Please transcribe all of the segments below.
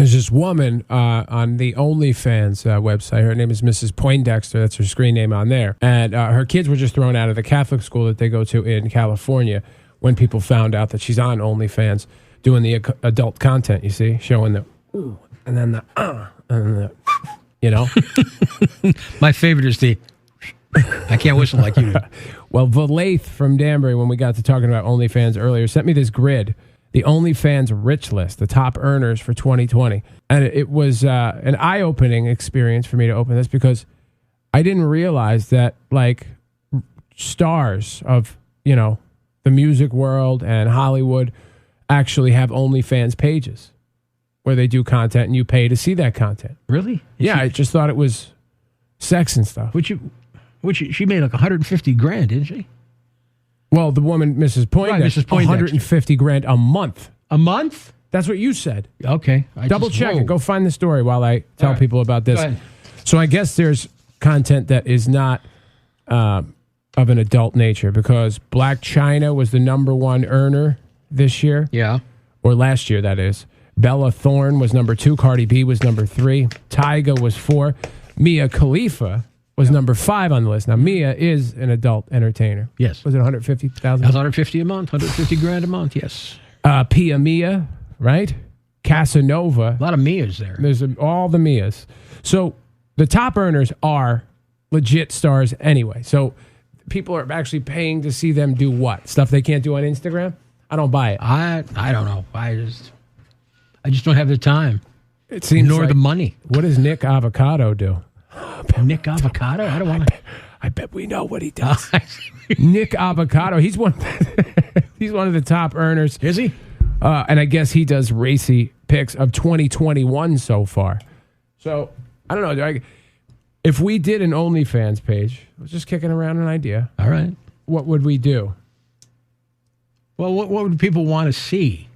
There's this woman on the OnlyFans website. Her name is Mrs. Poindexter. That's her screen name on there. And her kids were just thrown out of the Catholic school that they go to in California when people found out that she's on OnlyFans doing the adult content, you see, showing the ooh, and then the and the, you know. My favorite is the I can't whistle like you do. Well, Valaith from Danbury, when we got to talking about OnlyFans earlier, sent me this grid, the OnlyFans rich list, the top earners for 2020. And it was an eye-opening experience for me to open this because I didn't realize that, like, stars of, you know, the music world and Hollywood actually have OnlyFans pages where they do content and you pay to see that content. Really? Yeah, I just thought it was sex and stuff. She made like 150 grand, didn't she? Well, the woman, Mrs. Poindexter, Right, Mrs. Poindexter. 150 grand a month. A month? That's what you said. Okay. Double check it. Go find the story while I tell people about this. Go ahead. So I guess there's content that is not of an adult nature because Black China was the number one earner this year. Yeah. Or last year, that is. Bella Thorne was number 2. Cardi B was number 3. Tyga was 4. Mia Khalifa was number 5 on the list. Now, Mia is an adult entertainer. Yes. Was it 150,000? That's 150 a month, 150 grand a month, yes. Pia Mia, right? Casanova. A lot of Mias there. There's all the Mias. So the top earners are legit stars anyway. So people are actually paying to see them do what? Stuff they can't do on Instagram? I don't buy it. I don't know. I just don't have the time. It seems nor like, the money. What does Nick Avocado do? Nick Avocado? I don't want to. I bet we know what he does. Nick Avocado. He's one of the top earners. Is he? And I guess he does racy picks of 2021 so far. So, I don't know. If we did an OnlyFans page, I was just kicking around an idea. All right. What would we do? Well, what would people want to see?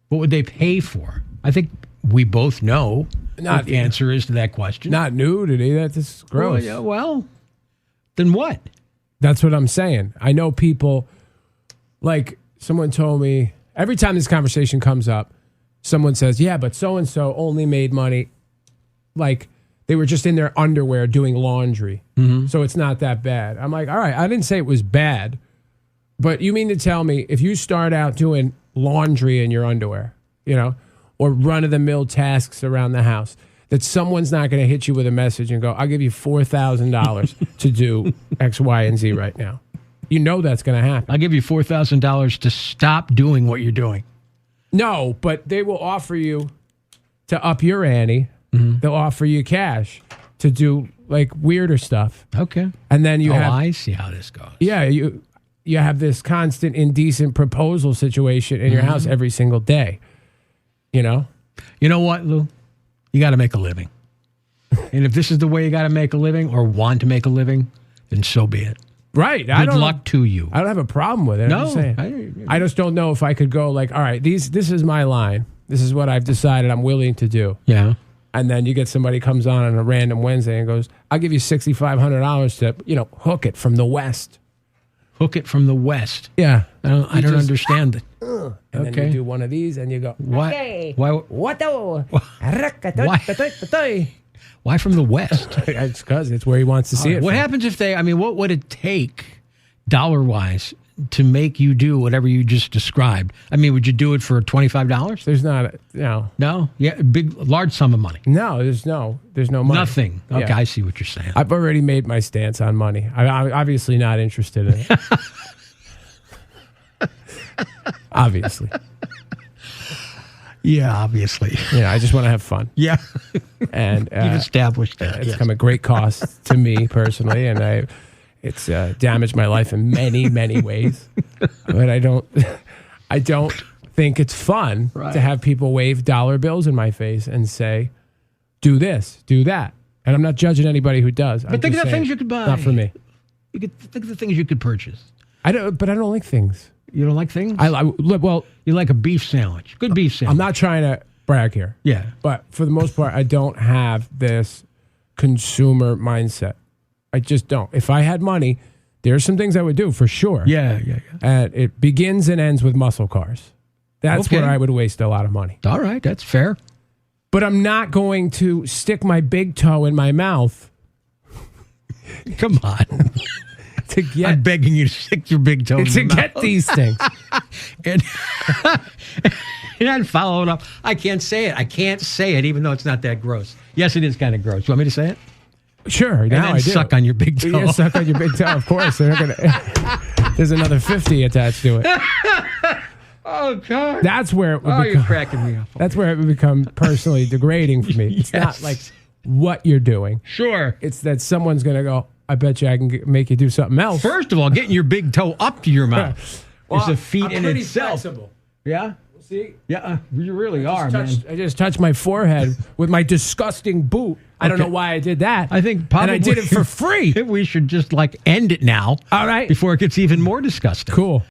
What would they pay for? I think we both know what the answer is to that question. Not nudity. That's gross. Well, then what? That's what I'm saying. I know people, like someone told me, every time this conversation comes up, someone says, yeah, but so-and-so only made money. Like they were just in their underwear doing laundry. Mm-hmm. So it's not that bad. I'm like, all right, I didn't say it was bad. But you mean to tell me if you start out doing laundry in your underwear, you know, or run-of-the-mill tasks around the house, that someone's not going to hit you with a message and go, I'll give you $4,000 to do X, Y, and Z right now. You know that's going to happen. I'll give you $4,000 to stop doing what you're doing. No, but they will offer you to up your ante. Mm-hmm. They'll offer you cash to do, like, weirder stuff. Okay. And then you have... I see how this goes. Yeah, you have this constant indecent proposal situation in your house every single day. You know? You know what, Lou? You got to make a living. And if this is the way you got to make a living or want to make a living, then so be it. Right. Good luck to you. I don't have a problem with it. No. I'm just saying. I just don't know if I could go like, all right, this is my line. This is what I've decided I'm willing to do. Yeah. And then you get somebody comes on a random Wednesday and goes, I'll give you $6,500 to, hook it from the West. Hook it from the West. Yeah. I don't understand it. And then you do one of these and you go, what? Okay. Why from the West? It's because it's where he wants to see it. What happens if what would it take dollar-wise to make you do whatever you just described? I mean, would you do it for $25? There's not, no. No? Yeah, large sum of money. No, there's no money. Nothing. Okay, Yeah. I see what you're saying. I've already made my stance on money. I'm obviously not interested in it. Obviously. Yeah, obviously. Yeah, I just want to have fun. Yeah. And you've established that. It's come at great cost to me personally, and it's damaged my life in many, many ways. But I don't think it's fun to have people wave dollar bills in my face and say, do this, do that. And I'm not judging anybody who does. But think of the things you could buy. Not for me. You could think of the things you could purchase. But I don't like things. You don't like things? Well, you like a beef sandwich. Good beef sandwich. I'm not trying to brag here. Yeah. But for the most part, I don't have this consumer mindset. I just don't. If I had money, there's some things I would do for sure. Yeah. And it begins and ends with muscle cars. That's Okay. where I would waste a lot of money. All right, that's fair. But I'm not going to stick my big toe in my mouth Come on. to get I'm begging you to stick your big toe in to your get mouth. these things. And and follow it up. I can't say it. I can't say it, even though it's not that gross. Yes, it is kind of gross. You want me to say it? Sure, And now then I do. suck on your big toe. Yeah, suck on your big toe. Of course, they're not gonna. There's another 50 attached to it. Oh, God. That's where it would Oh, you're become. cracking me up. That's where it would become personally degrading for me. It's not Yes. like what you're doing. Sure. It's that someone's gonna go. I bet you I can make you do something else. First of all, getting your big toe up to your mouth is a feat I'm in pretty itself. flexible. Yeah? See, Yeah, you really are, man. I just touched my forehead with my disgusting boot. I don't Okay. know why I did that. I think probably and I did it for free. We should just end it now. All right, Before it gets even more disgusting. cool.